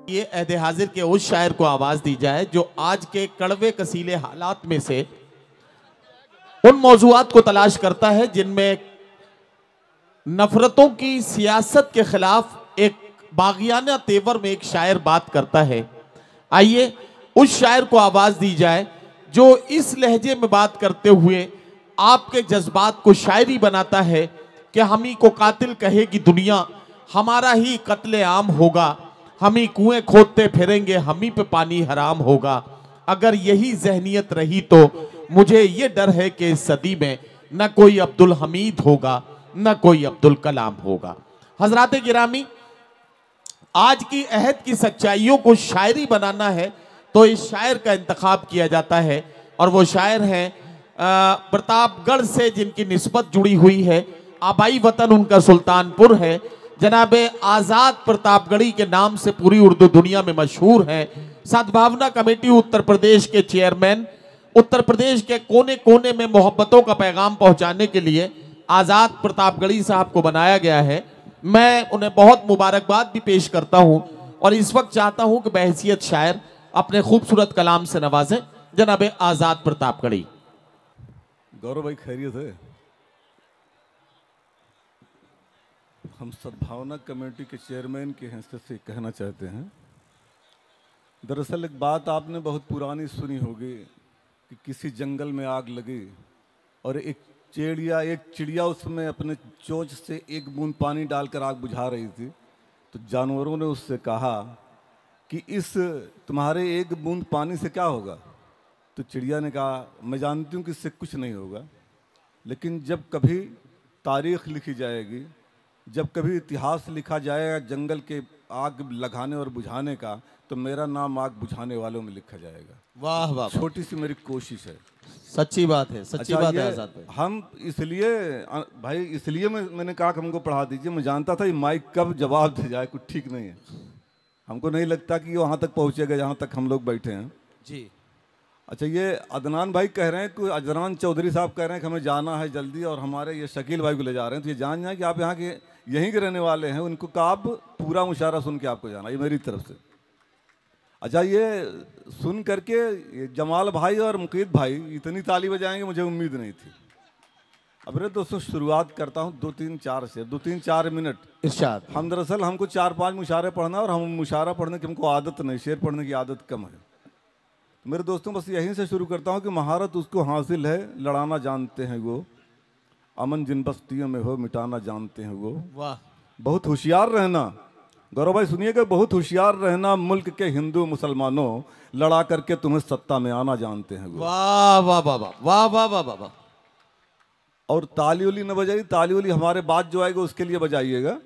ये अहद हाजिर के उस शायर को आवाज दी जाए जो आज के कड़वे कसीले हालात में से उन मौजूआत को तलाश करता है जिनमें नफरतों की सियासत के खिलाफ एक बागियाना तेवर में एक शायर बात करता है। आइए उस शायर को आवाज दी जाए जो इस लहजे में बात करते हुए आपके जज्बात को शायरी बनाता है कि हम ही को कातिल कहेगी दुनिया, हमारा ही कत्ले आम होगा, हम ही कुएं खोदते फिरेंगे, हम ही पे पानी हराम होगा। अगर यही जहनियत रही तो मुझे ये डर है कि इस सदी में न कोई अब्दुल हमीद होगा न कोई अब्दुल कलाम होगा। हजरात गिरामी, आज की अहद की सच्चाइयों को शायरी बनाना है तो इस शायर का इंतखाब किया जाता है और वो शायर हैं प्रतापगढ़ से जिनकी निस्बत जुड़ी हुई है। आबाई वतन उनका सुल्तानपुर है। जनाब आज़ाद प्रतापगढ़ी के नाम से पूरी उर्दू दुनिया में मशहूर है। सद्भावना कमेटी उत्तर प्रदेश के चेयरमैन, उत्तर प्रदेश के कोने कोने में मोहब्बतों का पैगाम पहुंचाने के लिए आज़ाद प्रतापगढ़ी साहब को बनाया गया है। मैं उन्हें बहुत मुबारकबाद भी पेश करता हूं और इस वक्त चाहता हूं कि बहैसियत शायर अपने खूबसूरत कलाम से नवाजें जनाब आज़ाद प्रतापगढ़ी। गौरव भाई खैरियत है? हम सद्भावना कमेटी के चेयरमैन की हैसियत से कहना चाहते हैं। दरअसल एक बात आपने बहुत पुरानी सुनी होगी कि किसी जंगल में आग लगी और एक चिड़िया उसमें अपने चोंच से एक बूंद पानी डालकर आग बुझा रही थी। तो जानवरों ने उससे कहा कि इस तुम्हारे एक बूंद पानी से क्या होगा? तो चिड़िया ने कहा, मैं जानती हूँ कि इससे कुछ नहीं होगा, लेकिन जब कभी तारीख लिखी जाएगी, जब कभी इतिहास लिखा जाएगा जंगल के आग लगाने और बुझाने का, तो मेरा नाम आग बुझाने वालों में लिखा जाएगा। वाह वाह, छोटी सी मेरी कोशिश है। सच्ची बात है, सच्ची बात है आज़ाद भाई। हम इसलिए भाई इसलिए मैंने कहा कि हमको पढ़ा दीजिए। मैं जानता था ये माइक कब जवाब दे जाए, कुछ ठीक नहीं है। हमको नहीं लगता कि ये वहाँ तक पहुँचेगा जहाँ तक हम लोग बैठे हैं जी। अच्छा, ये अदनान भाई कह रहे हैं कि अदनान चौधरी साहब कह रहे हैं कि हमें जाना है जल्दी, और हमारे ये शकील भाई को ले जा रहे हैं। तो ये जान जाए कि आप यहाँ के यहीं के रहने वाले हैं, उनको कहा आप पूरा मुशायरा सुन के आपको जाना, ये मेरी तरफ से। अच्छा, ये सुन करके ये जमाल भाई और मुकीद भाई इतनी ताली बजाएंगे मुझे उम्मीद नहीं थी। अब रे दोस्तों, शुरुआत करता हूँ 2-3-4 मिनट इरशाद। हम दरअसल हमको 4-5 मुशायरे पढ़ना, और हम मुशायरा पढ़ने की हमको आदत नहीं, शेर पढ़ने की आदत कम है। मेरे दोस्तों, बस यहीं से शुरू करता हूँ कि महारत उसको हासिल है, लड़ाना जानते हैं वो, अमन जिन बस्तियों में हो मिटाना जानते हैं वो। वाह। बहुत होशियार रहना, गौरव भाई सुनिएगा, बहुत होशियार रहना मुल्क के हिंदू मुसलमानों, लड़ा करके तुम्हें सत्ता में आना जानते हैं वो। वाह वाह वाह वाह वाह वाह वाह वाह वाह। और ताली उली न बजाइए, ताली उली हमारे बाद जो आएगा उसके लिए बजाइएगा।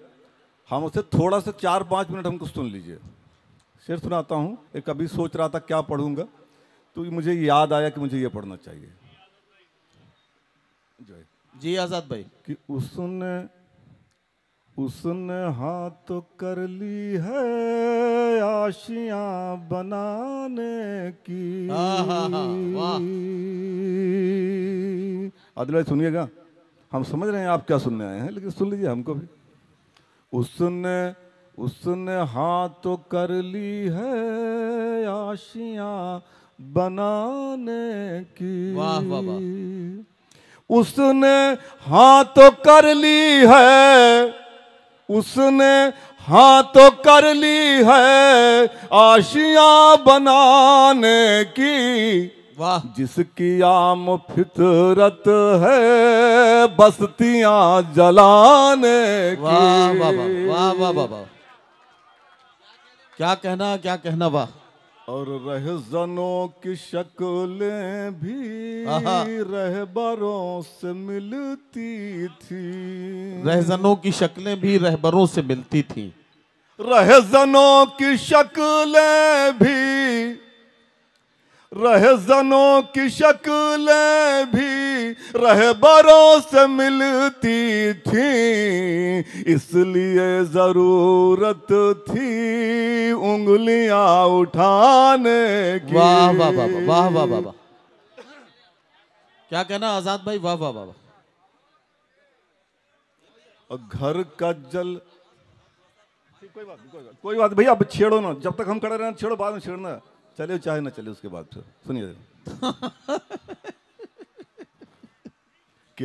हम उसे थोड़ा सा 4-5 मिनट हमको सुन लीजिए। शेर सुनाता हूँ। एक अभी सोच रहा था क्या पढ़ूंगा, तो मुझे याद आया कि मुझे ये पढ़ना चाहिए। जी आज़ाद भाई। कि उसने हाथ तो कर ली है आशियां बनाने की। आदिल भाई सुनिएगा, हम समझ रहे हैं आप क्या सुनने आए हैं, लेकिन सुन लीजिए हमको भी। उसने हाथ तो कर ली है आशियां बनाने की। वाह वाह वाह। उसने हाथ तो कर ली है, उसने हाथ तो कर ली है आशियां बनाने की। वाह। जिसकी आम फितरत है बस्तियां जलाने की। वाह वाह वाह वाह वाह वाह। क्या कहना वाह। और रहज़नों की शक्लें भी रहबरों से मिलती थी। रहज़नों की शक्लें भी रहबरों से मिलती थी। रहज़नों की शक्लें भी, रहज़नों की शक्लें भी रहबरों से मिलती थी, इसलिए ज़रूरत थी उंगलियां उठाने की। वाह वाह वाह वाह वाह वाह वाह। क्या कहना आज़ाद भाई? वाह वाह वाह। और घर का जल कोई बात भैया, अब छेड़ो ना, जब तक हम खड़े रहना छेड़ो, बाद में छेड़ना, चले चाहे ना चले उसके बाद। फिर सुनिए कि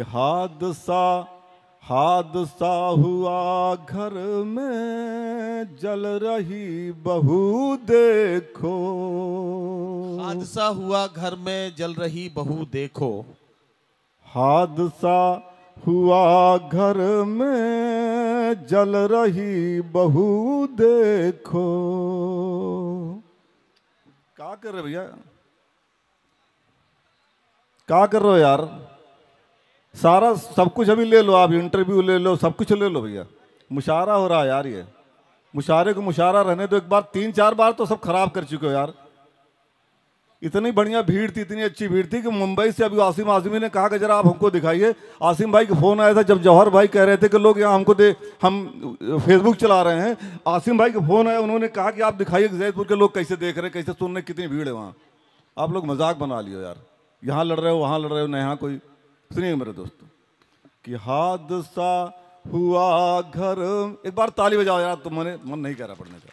हादसा हुआ घर में, जल रही बहू देखो। हादसा हुआ घर में, जल रही बहू देखो। हादसा हुआ घर में, जल रही बहू देखो। क्या कर रहे भैया, क्या कर रहे हो यार? सारा सब कुछ अभी ले लो, आप इंटरव्यू ले लो, सब कुछ ले लो भैया। मुशायरा हो रहा है यार, ये मुशायरे को मुशायरा रहने दो। एक बार 3-4 बार तो सब खराब कर चुके हो यार। इतनी बढ़िया भीड़ थी, इतनी अच्छी भीड़ थी कि मुंबई से अभी आसिम आजमी ने कहा कि जरा आप हमको दिखाइए। आसिम भाई का फोन आया था जब जौहर भाई कह रहे थे कि लोग यहाँ हमको हम फेसबुक चला रहे हैं। आसिम भाई का फोन आया, उन्होंने कहा कि आप दिखाइए जैदपुर के लोग कैसे देख रहे हैं, कैसे सुन रहे, कितनी भीड़ है वहाँ। आप लोग मजाक बना लियो यार, यहाँ लड़ रहे हो वहाँ लड़ रहे हो, न यहाँ कोई। सुनिए मेरे दोस्तों कि हादसा हुआ घर, एक बार ताली बजाओ यार, तो मन नहीं कह रहा पढ़ने का।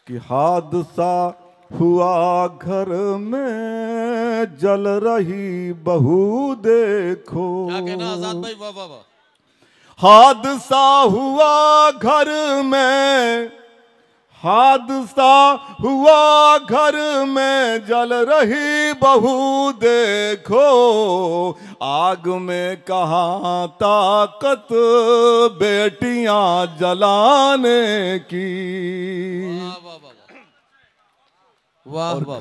कि हादसा हुआ घर में, जल रही बहू देखो। क्या कहना आजाद भाई? वाह वाह वाह। हादसा हुआ घर में, हादसा हुआ घर में, जल रही बहू देखो। आग में कहाँ ताकत बेटियां जलाने की। वाह और वाह।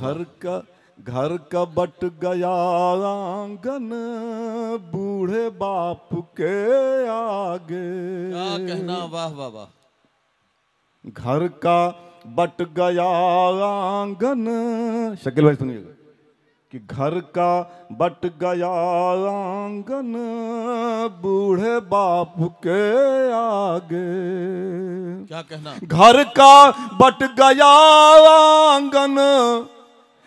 घर का बट गया आंगन, बूढ़े बाप के आगे। क्या कहना? वाह वाह वाह। घर का बट गया आंगन, शकील भाई सुनिएगा, कि घर का बट गया आंगन, बूढ़े बाप के आगे। क्या कहना? घर का बट गया आंगन,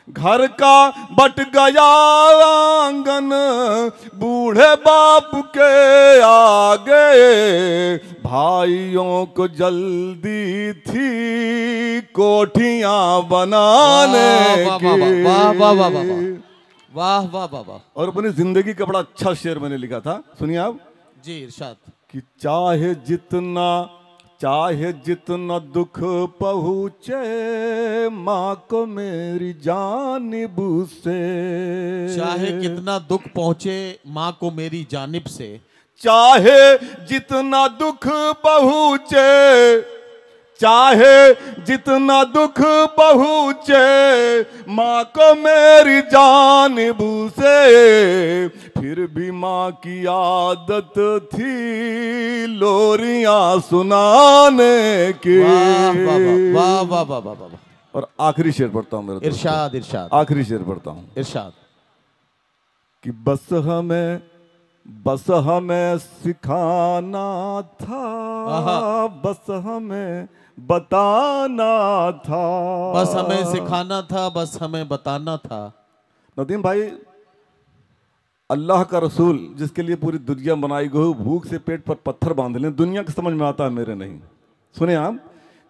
घर का बट गया आंगन, बूढ़े बाप के आगे। भाइयों को जल्दी थी कोठियां बनाने की। वाह वाह वाह वाह वाह वाह वाह वाह। और अपनी जिंदगी का बड़ा अच्छा शेर मैंने लिखा था, सुनिए आप जी इरशाद। कि चाहे जितना दुख पहुँचे, माँ को मेरी जानिब से। चाहे कितना दुख पहुँचे माँ को मेरी जानिब से। चाहे जितना दुख पहुँचे, चाहे जितना दुख पहुँचे, माँ को मेरी जानिब से। फिर भी माँ की आदत थी लोरियां सुनाने की। वाह वाह वाह वाह वाह। और आखिरी शेर पढ़ता हूँ मेरे इरशाद इरशाद। आखिरी शेर पढ़ता हूँ इरशाद। कि बस हमें सिखाना था, बस हमें बताना था। बस हमें सिखाना था, बस हमें बताना था। नदीम भाई, अल्लाह का रसूल जिसके लिए पूरी दुनिया बनाई गई, भूख से पेट पर पत्थर बांध लें, दुनिया के समझ में आता है, मेरे नहीं। सुने आप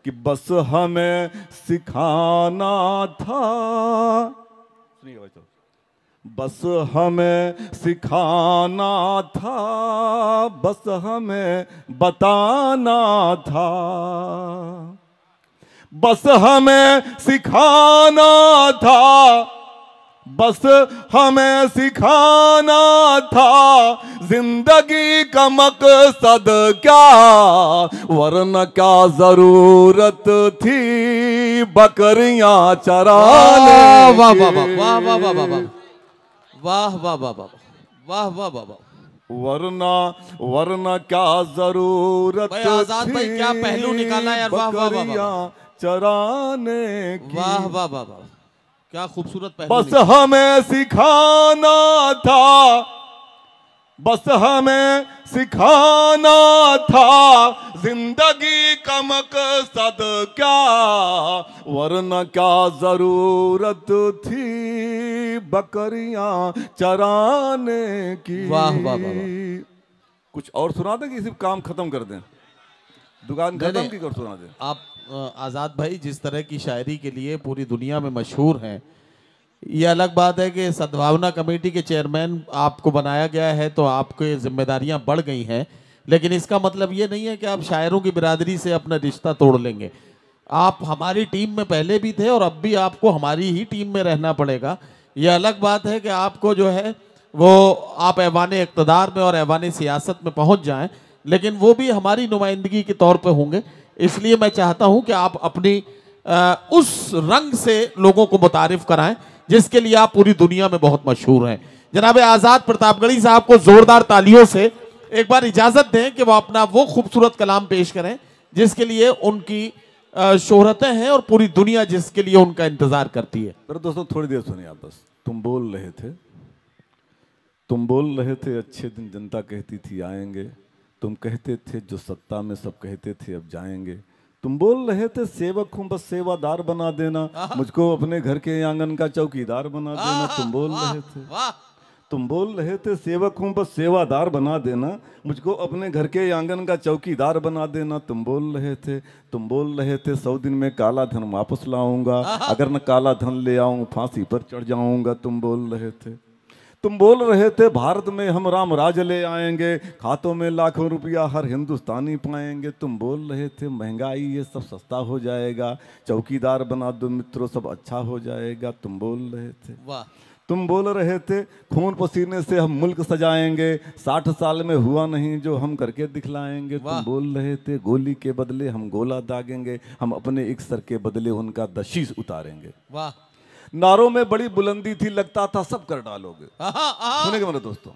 कि बस हमें सिखाना था, सुनिए भाई, बस हमें सिखाना था, बस हमें बताना था। बस हमें सिखाना था, बस हमें सिखाना था। जिंदगी का मकसद क्या, वरना क्या जरूरत थी बकरियां चराने की। वाह वाह वाह वाह वाह वाह वाह वाह वाह वाह वाह वाह वाह वाह। वरना क्या जरूरत भाई आजाद भाई क्या पहलू निकाला यार। वाह वाह वाह चराने की। वाह वाह वाह वाह, क्या खूबसूरत पहलू। बस हमें सिखाना था, बस हमें सिखाना था। जिंदगी का मकसद क्या, वरना क्या जरूरत थी बकरियां चराने की। वाह वाह वाह। कुछ और सुना दें कि सिर्फ काम खत्म कर दें? दुकान नहीं, खत्म नहीं। की कर सुना दे। आप आजाद भाई जिस तरह की शायरी के लिए पूरी दुनिया में मशहूर हैं, ये अलग बात है कि सद्भावना कमेटी के चेयरमैन आपको बनाया गया है तो आपकी जिम्मेदारियां बढ़ गई हैं, लेकिन इसका मतलब ये नहीं है कि आप शायरों की बिरादरी से अपना रिश्ता तोड़ लेंगे। आप हमारी टीम में पहले भी थे और अब भी आपको हमारी ही टीम में रहना पड़ेगा। ये अलग बात है कि आपको जो है वो आप ऐवान इक़्तिदार में और ऐवान सियासत में पहुंच जाएं, लेकिन वो भी हमारी नुमाइंदगी के तौर पे होंगे। इसलिए मैं चाहता हूं कि आप अपनी उस रंग से लोगों को मुतारिफ कराएं जिसके लिए आप पूरी दुनिया में बहुत मशहूर हैं। जनाब आज़ाद प्रतापगढ़ी साहब को जोरदार तालियों से एक बार इजाजत दें कि वो अपना वो खूबसूरत कलाम पेश करें जिसके लिए उनकी शोहरतें हैं और पूरी दुनिया जिसके लिए उनका इंतजार करती है। मेरे दोस्तों थोड़ी देर सुनिए आप बस। तुम बोल रहे थे अच्छे दिन जनता कहती थी आएंगे, तुम कहते थे जो सत्ता में सब कहते थे अब जाएंगे। तुम बोल रहे थे सेवक हूं बस सेवादार बना देना, मुझको अपने घर के आंगन का चौकीदार बना देना। तुम बोल रहे थे सेवक हूं बस सेवादार बना देना, मुझको अपने घर के आंगन का चौकीदार बना देना। तुम बोल रहे थे 100 दिन में काला धन वापस लाऊंगा, अगर न काला धन ले आऊं फांसी पर चढ़ जाऊंगा। तुम बोल रहे थे भारत में हम राम राज ले आएंगे, खातों में लाखों रुपया हर हिंदुस्तानी पाएंगे। तुम बोल रहे थे महंगाई ये सब सस्ता हो जाएगा, चौकीदार बना दो मित्रों सब अच्छा हो जाएगा। तुम बोल रहे थे खून पसीने से हम मुल्क सजाएंगे, 60 साल में हुआ नहीं जो हम करके दिखलाएंगे। तुम बोल रहे थे गोली के बदले हम गोला दागेंगे, हम अपने एक सर के बदले उनका दशीस उतारेंगे। वाह। नारों में बड़ी बुलंदी थी लगता था सब कर डालोगे। सुनेंगे मेरे दोस्तों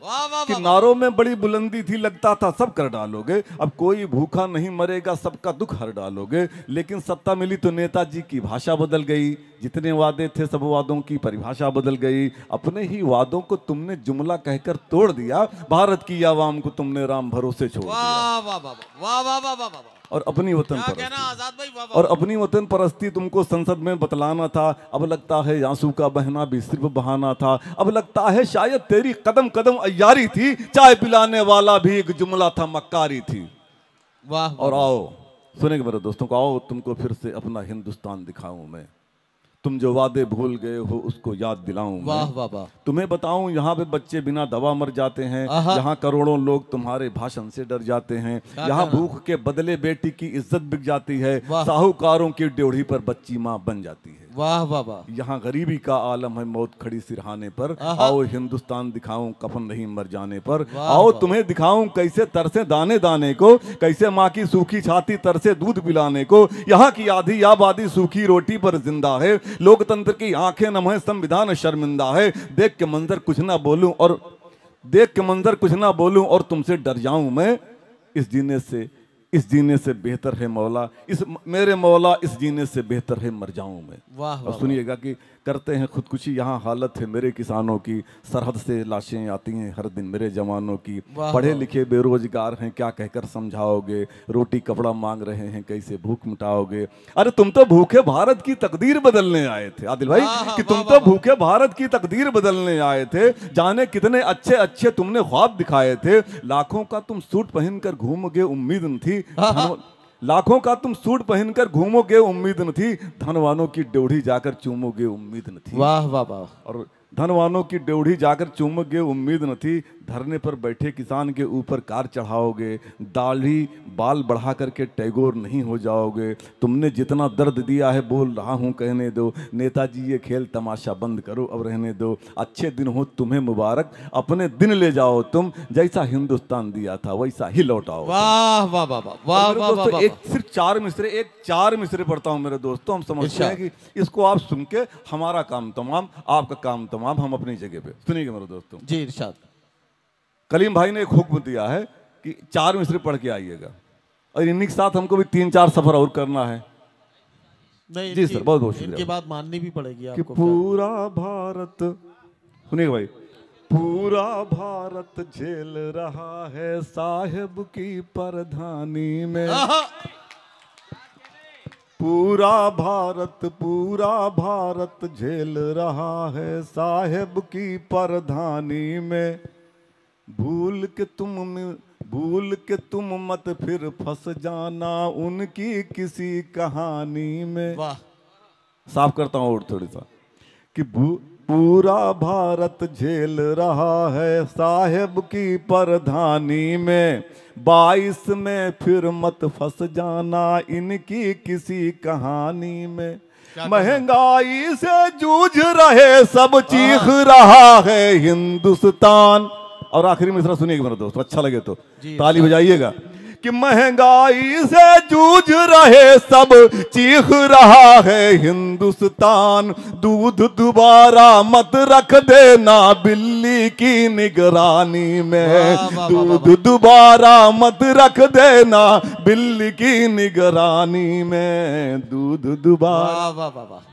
कि नारों में बड़ी बुलंदी थी लगता था सब कर डालोगे, अब कोई भूखा नहीं मरेगा सबका दुख हर डालोगे। लेकिन सत्ता मिली तो नेताजी की भाषा बदल गई, जितने वादे थे सब वादों की परिभाषा बदल गई। अपने ही वादों को तुमने जुमला कहकर तोड़ दिया, भारत की आवाम को तुमने राम भरोसे छोड़ दिया। और अपनी वतन परस्ती तुमको संसद में बतलाना था, अब लगता है आंसू का बहना भी सिर्फ बहाना था। अब लगता है शायद तेरी कदम कदम अय्यारी थी, चाय पिलाने वाला भी एक जुमला था मक्कारी थी। वाह। और आओ सुनेंगे मेरे दोस्तों को, आओ तुमको फिर से अपना हिंदुस्तान दिखाऊं मैं, तुम जो वादे भूल गए हो उसको याद दिलाऊं। वाह वाह वाह। तुम्हें बताऊं यहाँ पे बच्चे बिना दवा मर जाते हैं, यहाँ करोड़ों लोग तुम्हारे भाषण से डर जाते हैं, यहाँ भूख के बदले बेटी की इज्जत बिक जाती है, साहूकारों की ड्योढ़ी पर बच्ची माँ बन जाती है। वाह वाह वाह। यहाँ गरीबी का आलम है मौत खड़ी सिरहाने पर, आओ हिंदुस्तान दिखाऊं कफन नहीं मर जाने पर। आओ तुम्हें दिखाऊं कैसे तरसे दाने दाने को, कैसे माँ की सूखी छाती तरसे दूध पिलाने को। यहाँ की आधी आबादी सूखी रोटी पर जिंदा है, लोकतंत्र की आंखें नम है संविधान शर्मिंदा है। देख के मंजर कुछ ना बोलूं और तुमसे डर जाऊं मैं, इस जीने से बेहतर है मौला, मेरे मौला इस जीने से बेहतर है मर जाऊं मैं। वाह। और सुनिएगा कि करते हैं खुदकुशी यहाँ हालत है मेरे किसानों की, सरहद से लाशें आती हैं हर दिन मेरे जवानों की। पढ़े लिखे बेरोजगार हैं क्या कहकर समझाओगे, रोटी कपड़ा मांग रहे हैं कैसे भूख मिटाओगे। अरे तुम तो भूखे भारत की तकदीर बदलने आए थे आदिल भाई, कि तुम तो भूखे भारत की तकदीर बदलने आए थे। जाने कितने अच्छे अच्छे तुमने ख्वाब दिखाए थे, लाखों का तुम सूट पहनकर घूमोगे उम्मीद न थी, लाखों का तुम सूट पहनकर घूमोगे उम्मीद न थी, धनवानों की ड्योढ़ी जाकर चूमोगे उम्मीद न थी। वाह वाह वाह। और धनवानों की ड्योढ़ी जाकर चूमोगे उम्मीद न थी, धरने पर बैठे किसान के ऊपर कार चढ़ाओगे, दाढ़ी बाल बढ़ा करके टैगोर नहीं हो जाओगे। तुमने जितना दर्द दिया है बोल रहा हूँ कहने दो, नेताजी ये खेल तमाशा बंद करो अब रहने दो। अच्छे दिन हो तुम्हें मुबारक, अपने दिन ले जाओ तुम, जैसा हिंदुस्तान दिया था वैसा ही लौटाओ। वाह वाह वाह वाह वाह। एक सिर्फ चार मिसरे पढ़ता हूँ मेरे दोस्तों, हम समझते हैं कि इसको आप सुन के हमारा काम तमाम, आपका काम तमाम, हम अपनी जगह पे। सुनिएगा मेरे दोस्तों जी इरशाद। कलीम भाई ने एक हुक्म दिया है कि 4 मिसरे पढ़ के आइएगा, और इन्हीं के साथ हमको भी 3-4 सफर और करना है। नहीं जी सर, बहुत बहुत शुक्रिया। इनकी बात माननी भी पड़ेगी आपको। कि पूरा भारत, सुनिएगा भाई, पूरा भारत झेल रहा है साहेब की प्रधानी में, पूरा भारत झेल रहा है साहेब की प्रधानी में। भूल भूल के तुम मत फिर फंस जाना उनकी किसी कहानी में। वाह। साफ करता हूं और थोड़ी सा कि पूरा भारत झेल रहा है साहेब की प्रधानी में, 22 में फिर मत फंस जाना इनकी किसी कहानी में। महंगाई से जूझ रहे सब, चीख रहा है हिंदुस्तान। और आखिरी मिसरा सुनिएगा मेरे दोस्त, अच्छा लगे तो ताली बजाइएगा। कि महंगाई से जूझ रहे सब, चीख रहा है हिंदुस्तान। दूध दोबारा मत रख देना बिल्ली की निगरानी में, दूध दोबारा मत रख देना बिल्ली की निगरानी में, दूध दोबारा। वाह वाह वाह।